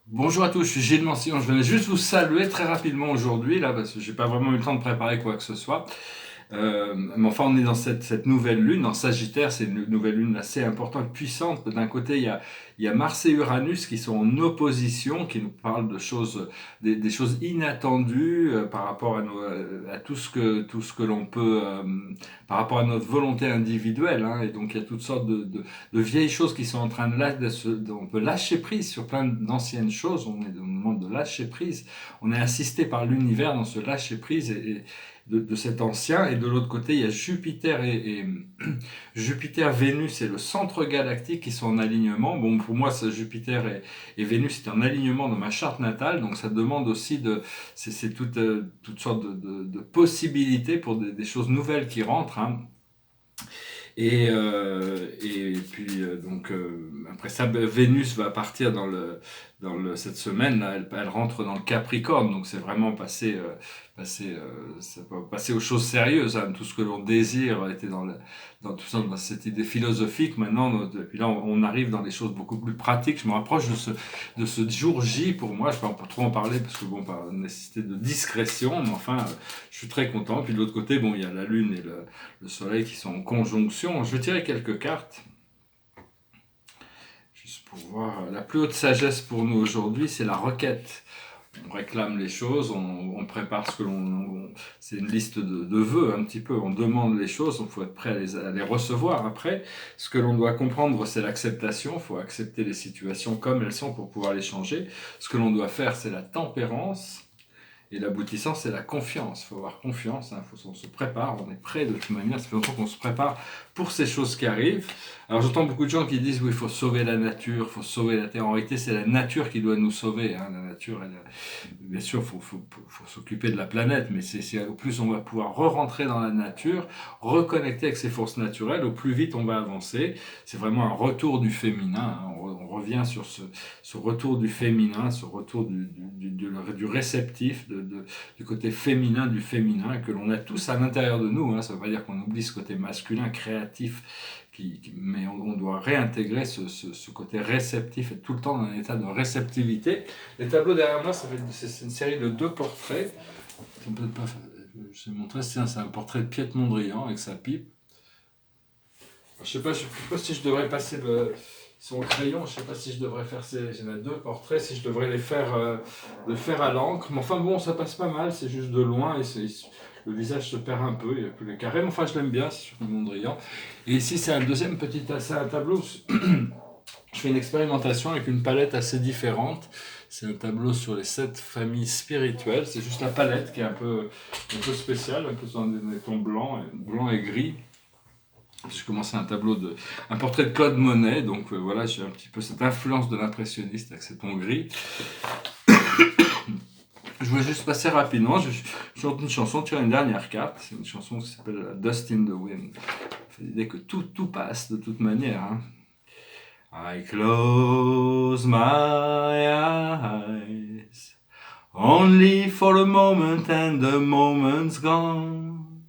Bonjour à tous, je suis Gilles Mancillon. Je venais juste vous saluer très rapidement aujourd'hui, là, parce que j'ai pas vraiment eu le temps de préparer quoi que ce soit. Mais enfin, on est dans cette nouvelle lune, en Sagittaire, c'est une nouvelle lune assez importante, puissante. D'un côté, il y a Mars et Uranus qui sont en opposition, qui nous parlent de choses, des choses inattendues par rapport à tout ce que l'on peut, par rapport à notre volonté individuelle. Hein. Et donc, il y a toutes sortes de vieilles choses qui sont en train on peut lâcher prise sur plein d'anciennes choses. On est au moment de lâcher prise. On est assisté par l'univers dans ce lâcher prise et de cet ancien, et de l'autre côté il y a Jupiter et Jupiter, Vénus et le centre galactique qui sont en alignement. Bon, pour moi Jupiter et Vénus c'est en alignement dans ma charte natale, donc ça demande aussi c'est toutes sortes de possibilités pour des choses nouvelles qui rentrent, hein. Et puis après ça, Vénus va partir cette semaine là, elle rentre dans le Capricorne, donc c'est vraiment passer aux choses sérieuses, hein. Tout ce que l'on désire était dans tout ça, dans cette idée philosophique. Maintenant, puis là on arrive dans des choses beaucoup plus pratiques. Je me rapproche de ce jour J. Pour moi, je ne vais pas trop en parler parce que bon, par nécessité de discrétion, mais enfin, je suis très content. Puis de l'autre côté, bon, il y a la Lune et le Soleil qui sont en conjonction. Je vais tirer quelques cartes, juste pour voir. La plus haute sagesse pour nous aujourd'hui, c'est la requête. On réclame les choses, on prépare ce que c'est une liste de vœux un petit peu, on demande les choses, il faut être prêt à les recevoir. Après, ce que l'on doit comprendre, c'est l'acceptation, il faut accepter les situations comme elles sont pour pouvoir les changer. Ce que l'on doit faire, c'est la tempérance. Et l'aboutissant, c'est la confiance. Il faut avoir confiance, hein. On se prépare, on est prêt de toute manière. Ça fait longtemps qu'on se prépare pour ces choses qui arrivent. Alors j'entends beaucoup de gens qui disent oui, il faut sauver la nature, il faut sauver la terre. En réalité, c'est la nature qui doit nous sauver, hein. La nature, bien sûr, faut s'occuper de la planète, mais au plus on va pouvoir re-rentrer dans la nature, reconnecter avec ses forces naturelles, au plus vite on va avancer. C'est vraiment un retour du féminin, hein. On revient sur ce retour du féminin, ce retour du réceptif, du côté féminin du féminin que l'on a tous à l'intérieur de nous, hein. Ça ne veut pas dire qu'on oublie ce côté masculin, créatif, mais on doit réintégrer ce côté réceptif, être tout le temps dans un état de réceptivité. Les tableaux derrière moi, c'est une série de 2 portraits. Je vais montrer, c'est un portrait de Piet Mondrian avec sa pipe. Je ne sais pas si je devrais passer son crayon, je ne sais pas si je devrais faire j'en ai 2 portraits, si je devrais le faire à l'encre. Mais enfin bon, ça passe pas mal, c'est juste de loin et le visage se perd un peu, il n'y a plus les carrés. Mais enfin, je l'aime bien, c'est sur le Mondrian. Et ici, c'est un deuxième c'est un tableau. Je fais une expérimentation avec une palette assez différente. C'est un tableau sur les 7 familles spirituelles. C'est juste la palette qui est un peu spéciale, un peu dans des tons blanc et gris. J'ai commencé un portrait de Claude Monet, donc voilà, j'ai un petit peu cette influence de l'impressionniste avec cet ton gris. Je voulais juste passer rapidement, je chante une chanson, tiens, une dernière carte, c'est une chanson qui s'appelle Dust in the Wind. C'est l'idée que tout passe de toute manière, hein. I close my eyes only for a moment and the moment's gone.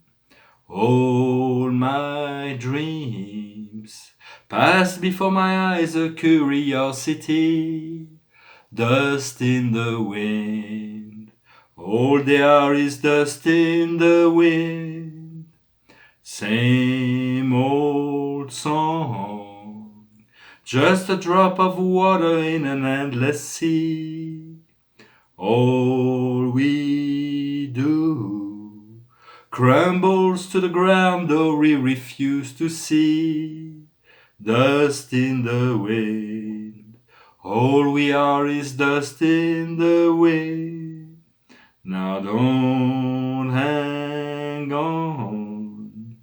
All my dreams pass before my eyes, a curiosity, dust in the wind. All there is dust in the wind. Same old song, just a drop of water in an endless sea. All we do crumbles to the ground, though we refuse to see. Dust in the wind. All we are is dust in the wind. Now don't hang on.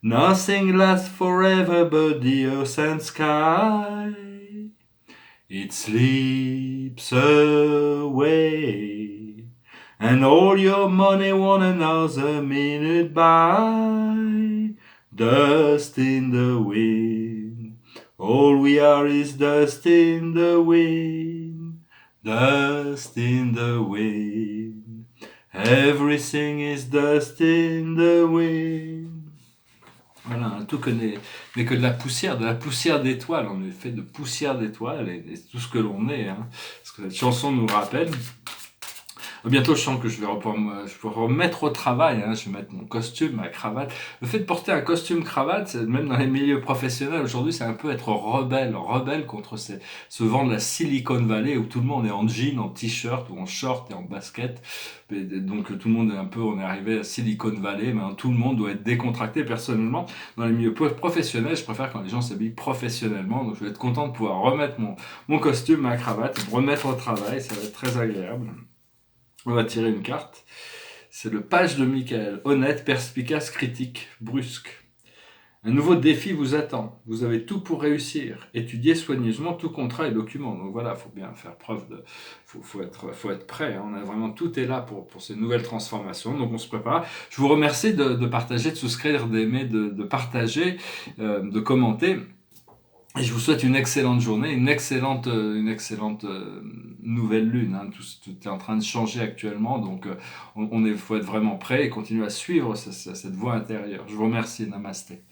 Nothing lasts forever but the earth and sky. It slips away, and all your money won't another minute by. Dust in the wind. All we are is dust in the wind. Dust in the wind. Everything is dust in the wind. Voilà, hein, tout n'est que de la poussière d'étoiles. On est fait de poussière d'étoiles et c'est tout ce que l'on est. Hein. Ce que cette chanson nous rappelle. Bientôt, je sens que je vais remettre au travail. Hein. Je vais mettre mon costume, ma cravate. Le fait de porter un costume cravate, même dans les milieux professionnels aujourd'hui, c'est un peu être rebelle contre ce vent de la Silicon Valley où tout le monde est en jean, en t-shirt ou en short et en basket. Et donc tout le monde est un peu, on est arrivé à Silicon Valley, mais tout le monde doit être décontracté. Personnellement, dans les milieux professionnels, je préfère quand les gens s'habillent professionnellement. Donc je vais être content de pouvoir remettre mon costume, ma cravate, me remettre au travail. Ça va être très agréable. On va tirer une carte. C'est le page de Michael. Honnête, perspicace, critique, brusque. Un nouveau défi vous attend. Vous avez tout pour réussir. Étudiez soigneusement tout contrat et document. Donc voilà, il faut bien faire preuve de... faut être prêt. Hein. On a vraiment tout est là pour ces nouvelles transformations. Donc on se prépare. Je vous remercie de partager, de souscrire, d'aimer, de partager, de commenter. Et je vous souhaite une excellente journée, une excellente nouvelle lune. Hein. Tout est en train de changer actuellement, donc faut être vraiment prêt et continuer à suivre cette voie intérieure. Je vous remercie, namasté.